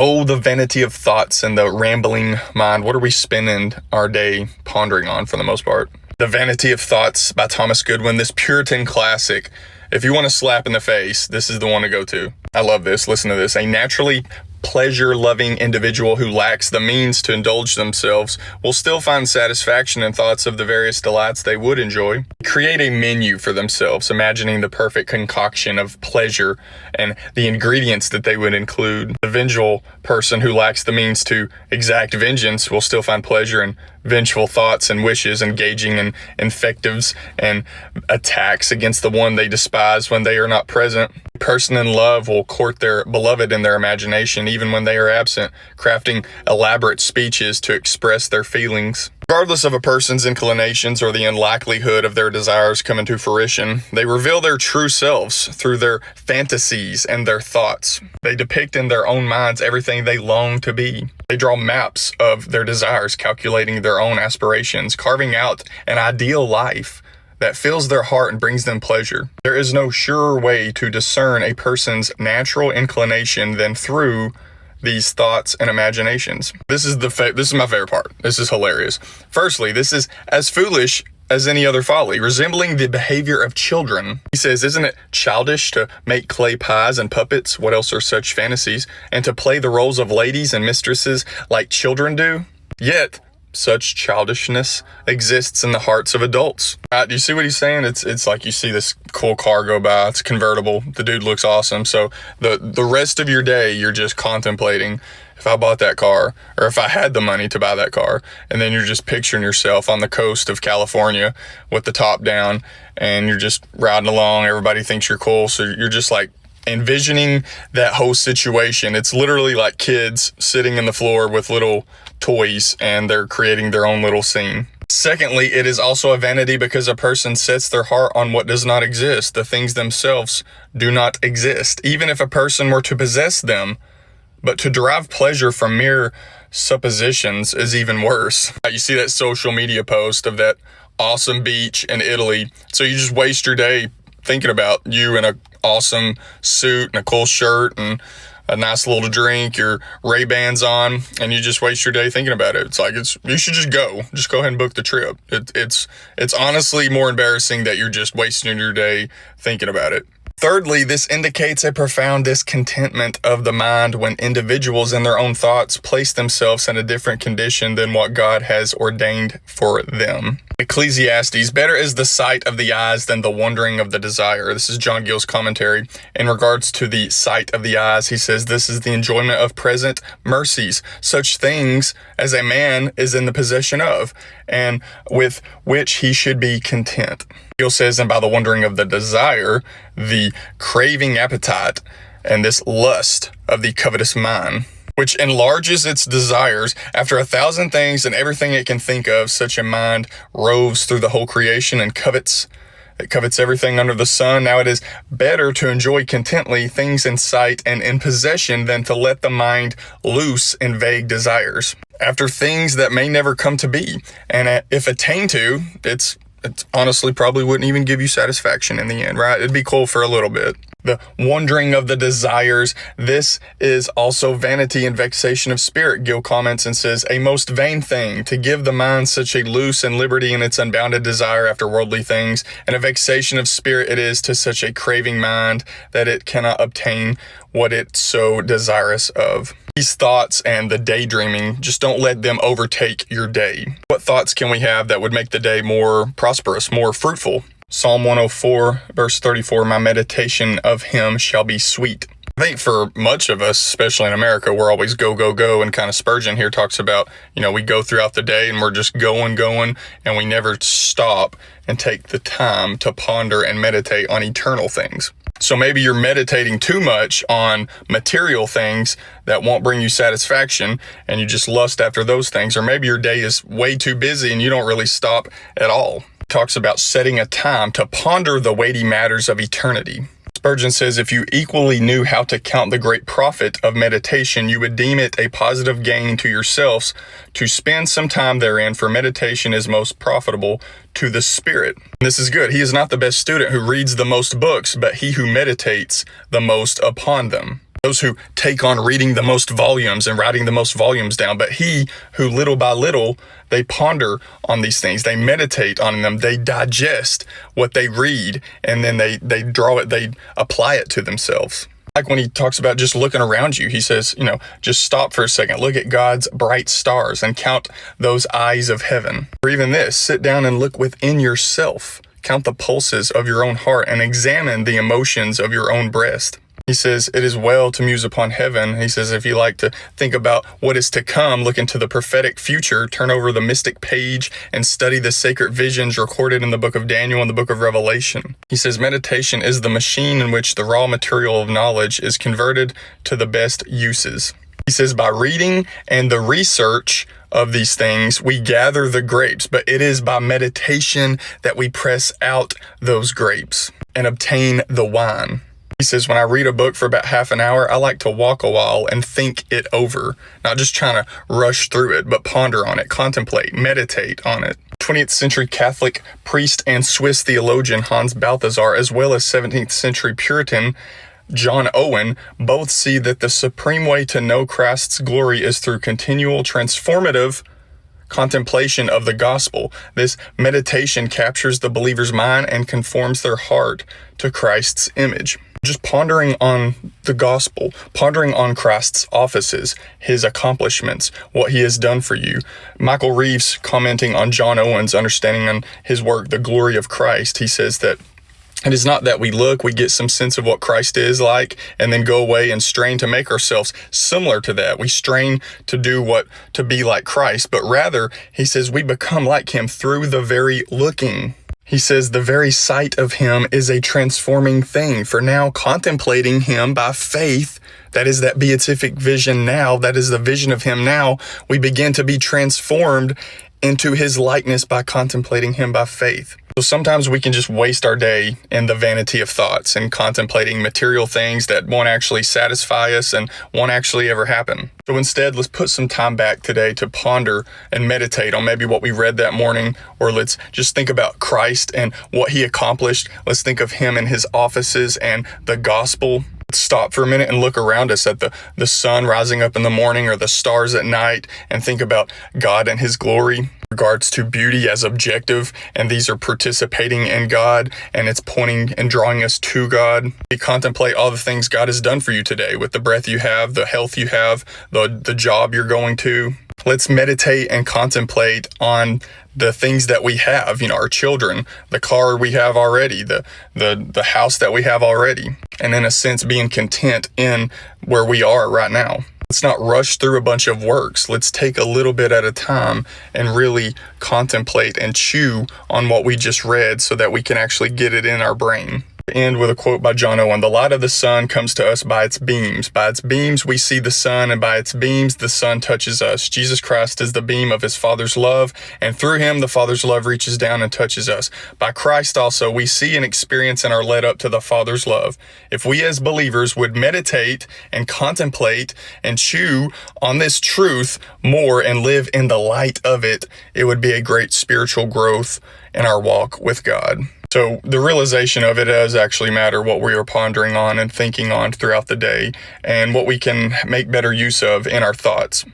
Oh, the vanity of thoughts and the rambling mind. What are we spending our day pondering on for the most part? The Vanity of Thoughts by Thomas Goodwin, this Puritan classic. If you want a slap in the face, this is the one to go to. I love this. Listen to this. A naturally pleasure-loving individual who lacks the means to indulge themselves will still find satisfaction in thoughts of the various delights they would enjoy. Create a menu for themselves, imagining the perfect concoction of pleasure and the ingredients that they would include. The vengeful person who lacks the means to exact vengeance will still find pleasure in vengeful thoughts and wishes, engaging in invectives and attacks against the one they despise when they are not present. A person in love will court their beloved in their imagination even when they are absent, crafting elaborate speeches to express their feelings. Regardless of a person's inclinations or the unlikelihood of their desires coming to fruition, they reveal their true selves through their fantasies and their thoughts. They depict in their own minds everything they long to be. They draw maps of their desires, calculating their own aspirations, carving out an ideal life that fills their heart and brings them pleasure. There is no surer way to discern a person's natural inclination than through these thoughts and imaginations. This is my favorite part. This is hilarious. Firstly, this is as foolish as any other folly, resembling the behavior of children. He says, isn't it childish to make clay pies and puppets? What else are such fantasies? And to play the roles of ladies and mistresses like children do? Yet, such childishness exists in the hearts of adults. Do you see what he's saying? It's like you see this cool car go by. It's convertible. The dude looks awesome. So the rest of your day, you're just contemplating, if I bought that car, or if I had the money to buy that car, and then you're just picturing yourself on the coast of California with the top down, and you're just riding along. Everybody thinks you're cool. So you're just like envisioning that whole situation. It's literally like kids sitting in the floor with little toys and they're creating their own little scene. Secondly, it is also a vanity because a person sets their heart on what does not exist. The things themselves do not exist, even if a person were to possess them. But to derive pleasure from mere suppositions is even worse. You see that social media post of that awesome beach in Italy. So you just waste your day thinking about you in an awesome suit and a cool shirt and a nice little drink, your Ray-Bans on, and you just waste your day thinking about it. It's like, you should just go ahead and book the trip. It's honestly more embarrassing that you're just wasting your day thinking about it. Thirdly, this indicates a profound discontentment of the mind when individuals in their own thoughts place themselves in a different condition than what God has ordained for them. Ecclesiastes, better is the sight of the eyes than the wandering of the desire. This is John Gill's commentary. In regards to the sight of the eyes, he says, this is the enjoyment of present mercies, such things as a man is in the possession of, and with which he should be content. Gill says, and by the wandering of the desire, the craving appetite, and this lust of the covetous mind, which enlarges its desires after 1,000 things and everything it can think of, such a mind roves through the whole creation and covets everything under the sun. Now it is better to enjoy contently things in sight and in possession than to let the mind loose in vague desires after things that may never come to be. And if attained to, it's honestly probably wouldn't even give you satisfaction in the end, right? It'd be cool for a little bit. The wandering of the desires, this is also vanity and vexation of spirit. Gill comments and says, a most vain thing to give the mind such a loose and liberty in its unbounded desire after worldly things, and a vexation of spirit it is to such a craving mind that it cannot obtain what it's so desirous of. These thoughts and the daydreaming, just don't let them overtake your day. What thoughts can we have that would make the day more prosperous, more fruitful? Psalm 104, verse 34, my meditation of him shall be sweet. I think for much of us, especially in America, we're always go, go, go. And kind of Spurgeon here talks about, we go throughout the day and we're just going, and we never stop and take the time to ponder and meditate on eternal things. So maybe you're meditating too much on material things that won't bring you satisfaction and you just lust after those things. Or maybe your day is way too busy and you don't really stop at all. Talks about setting a time to ponder the weighty matters of eternity. Spurgeon says, if you equally knew how to count the great profit of meditation, you would deem it a positive gain to yourselves to spend some time therein, for meditation is most profitable to the spirit. This is good. He is not the best student who reads the most books, but he who meditates the most upon them. those who take on reading the most volumes and writing the most volumes down, but he who little by little, they ponder on these things, they meditate on them, they digest what they read, and then they draw it, they apply it to themselves. Like when he talks about just looking around you, he says, just stop for a second, look at God's bright stars and count those eyes of heaven. Or even this, sit down and look within yourself, count the pulses of your own heart and examine the emotions of your own breast. He says, it is well to muse upon heaven. He says, if you like to think about what is to come, look into the prophetic future, turn over the mystic page and study the sacred visions recorded in the book of Daniel and the book of Revelation. He says, meditation is the machine in which the raw material of knowledge is converted to the best uses. He says, by reading and the research of these things, we gather the grapes, but it is by meditation that we press out those grapes and obtain the wine. He says, when I read a book for about half an hour, I like to walk a while and think it over, not just trying to rush through it, but ponder on it, contemplate, meditate on it. 20th century Catholic priest and Swiss theologian Hans Balthasar, as well as 17th century Puritan John Owen, both see that the supreme way to know Christ's glory is through continual transformative contemplation of the gospel. This meditation captures the believer's mind and conforms their heart to Christ's image. Just pondering on the gospel, pondering on Christ's offices, his accomplishments, what he has done for you. Michael Reeves, commenting on John Owen's understanding on his work, The Glory of Christ, he says that it is not that we look, we get some sense of what Christ is like, and then go away and strain to make ourselves similar to that. We strain to be like Christ, but rather, he says, we become like him through the very looking. He says the very sight of him is a transforming thing. For now, contemplating him by faith, that is that beatific vision now, that is the vision of him now, we begin to be transformed into his likeness by contemplating him by faith. So sometimes we can just waste our day in the vanity of thoughts and contemplating material things that won't actually satisfy us and won't actually ever happen. So instead, let's put some time back today to ponder and meditate on maybe what we read that morning, or let's just think about Christ and what he accomplished. Let's think of him and his offices and the gospel. Let's stop for a minute and look around us at the sun rising up in the morning or the stars at night and think about God and his glory. Regards to beauty as objective, and these are participating in God, and it's pointing and drawing us to God. You contemplate all the things God has done for you today with the breath you have, the health you have, the job you're going to. Let's meditate and contemplate on the things that we have, our children, the car we have already, the house that we have already, and in a sense being content in where we are right now. Let's not rush through a bunch of works. Let's take a little bit at a time and really contemplate and chew on what we just read so that we can actually get it in our brain. End with a quote by John Owen. The light of the sun comes to us by its beams. By its beams we see the sun, and by its beams the sun touches us. Jesus Christ is the beam of his Father's love, and through him the Father's love reaches down and touches us. By Christ also we see and experience and are led up to the Father's love. If we as believers would meditate and contemplate and chew on this truth more and live in the light of it, it would be a great spiritual growth in our walk with God. So the realization of it does actually matter, what we are pondering on and thinking on throughout the day, and what we can make better use of in our thoughts.